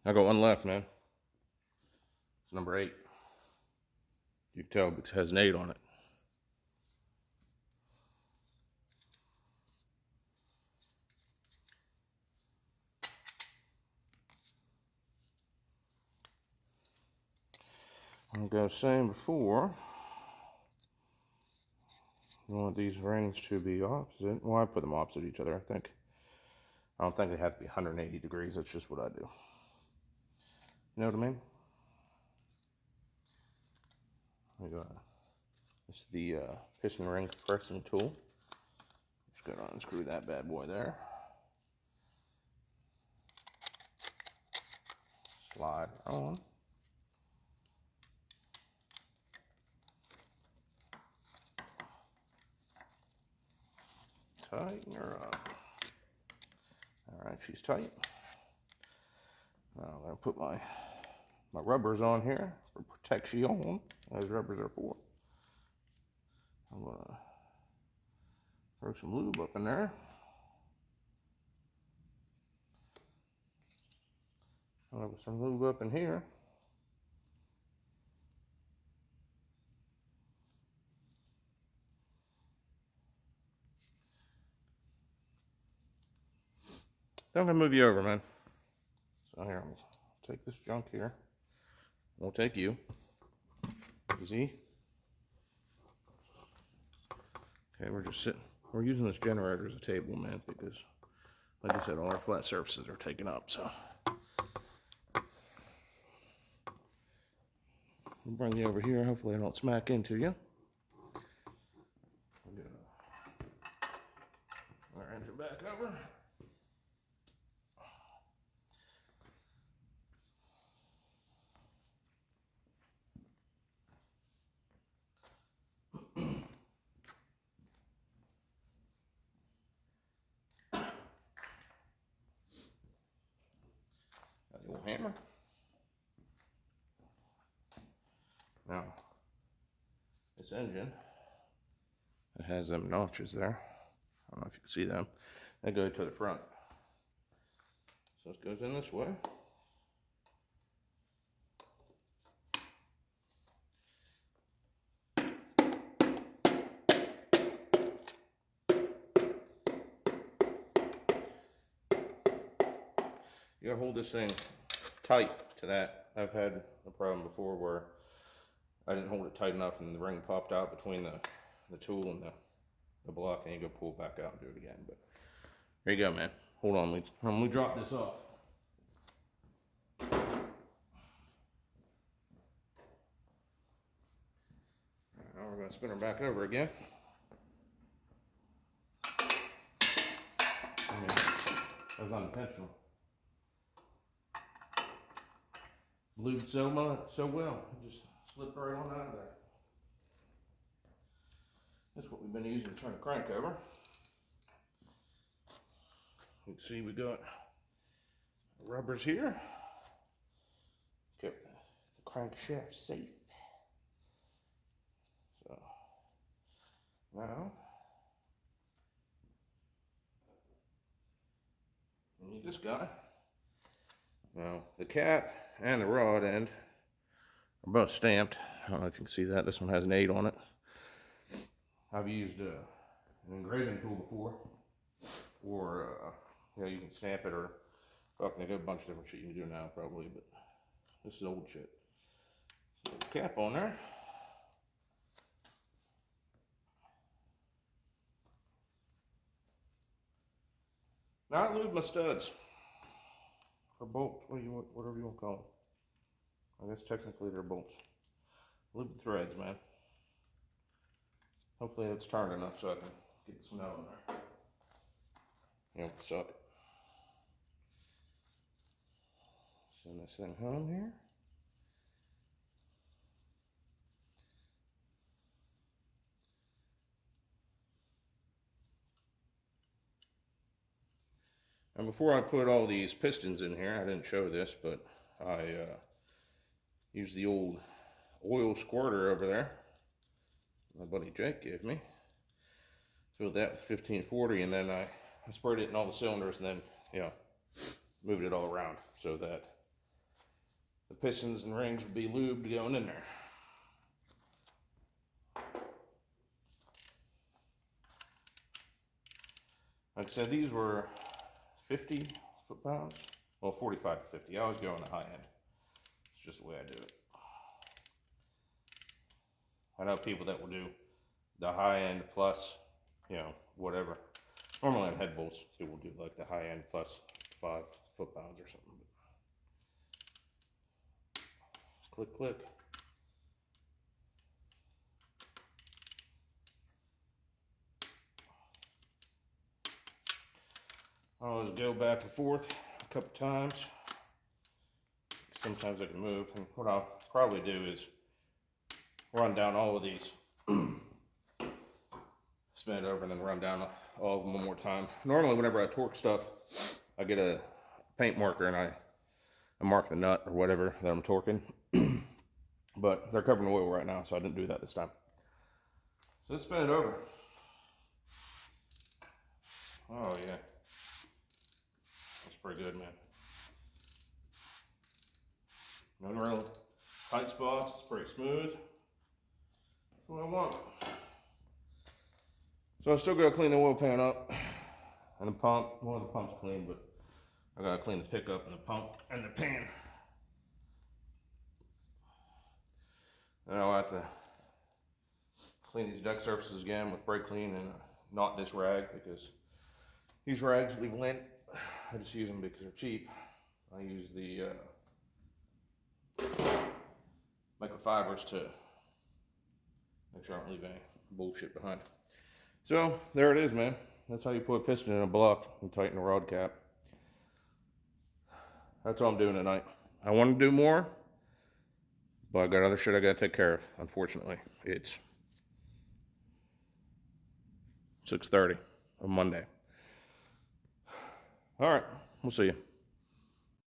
I got one left, man. It's number 8. You can tell because it has an 8 on it. Like I was saying before, you want these rings to be opposite. Well, I put them opposite each other, I think. I don't think they have to be 180 degrees. That's just what I do. You know what I mean? This is the piston ring pressing tool. Just gotta unscrew that bad boy there. Slide on. Tighten her up. Alright, she's tight. Now I'm going to put my rubbers on here for protection. Those rubbers are for. I'm going to throw some lube up in there. I'll put some lube up in here. I'm going to move you over, man. So here, I'm going to take this junk here. We'll take you. Easy. Okay, we're just sitting. We're using this generator as a table, man, because, like I said, all our flat surfaces are taken up, so. I'll bring you over here. Hopefully I don't smack into you. Our engine back over. Got the old hammer. Now, this engine, it has them notches there. I don't know if you can see them. They go to the front. So this goes in this way. You gotta hold this thing tight to that. I've had a problem before where I didn't hold it tight enough and the ring popped out between the tool and the block, and you go pull it back out and do it again. But there you go, man. Hold on, let me drop this off. Now we're gonna spin her back over again. That was unintentional. Lubed so well, it just slipped right on out of there. That's what we've been using to turn the crank over. You can see we got rubbers here. Kept the crankshaft safe. So now we need this guy. Now the cap and the rod end are both stamped. I don't know if you can see that. This one has an 8 on it. I've used an engraving tool before, or you can stamp it, or fucking a bunch of different shit you can do now probably, but this is old shit. So cap on there. Now I lube my studs. Or bolts, whatever you want to call them. I guess technically they're bolts. Lube the threads, man. Hopefully it's turned enough so I can get some out in there. You know, suck it. Send this thing home here. And before I put all these pistons in here, I didn't show this, but I used the old oil squirter over there my buddy Jake gave me. Filled that with 1540, and then I sprayed it in all the cylinders, and then moved it all around so that the pistons and rings would be lubed going in there. Like I said, these were 50 foot-pounds. Well, 45 to 50. I always go on the high end. It's just the way I do it. I know people that will do the high end plus, you know, whatever. Normally on head bolts, people will do like the high end plus 5 foot-pounds or something. Click, click. I always go back and forth a couple times. Sometimes I can move, and what I'll probably do is run down all of these, spin it over, and then run down all of them one more time. Normally, whenever I torque stuff, I get a paint marker and I mark the nut or whatever that I'm torquing. But they're covered in oil right now, so I didn't do that this time. So let's spin it over. Oh yeah, that's pretty good, man. No real tight spots. It's pretty smooth. That's what I want. So I still gotta clean the oil pan up and the pump. Well, the pump's clean, but I gotta clean the pickup and the pump and the pan. And I'll have to clean these deck surfaces again with brake clean and not this rag, because these rags leave lint. I just use them because they're cheap. I use the microfibers to make sure I don't leave any bullshit behind. So there it is, man. That's how you put a piston in a block and tighten the rod cap. That's all I'm doing tonight. I want to do more, but I got other shit I gotta take care of. Unfortunately, it's 6:30 on Monday. All right, we'll see you.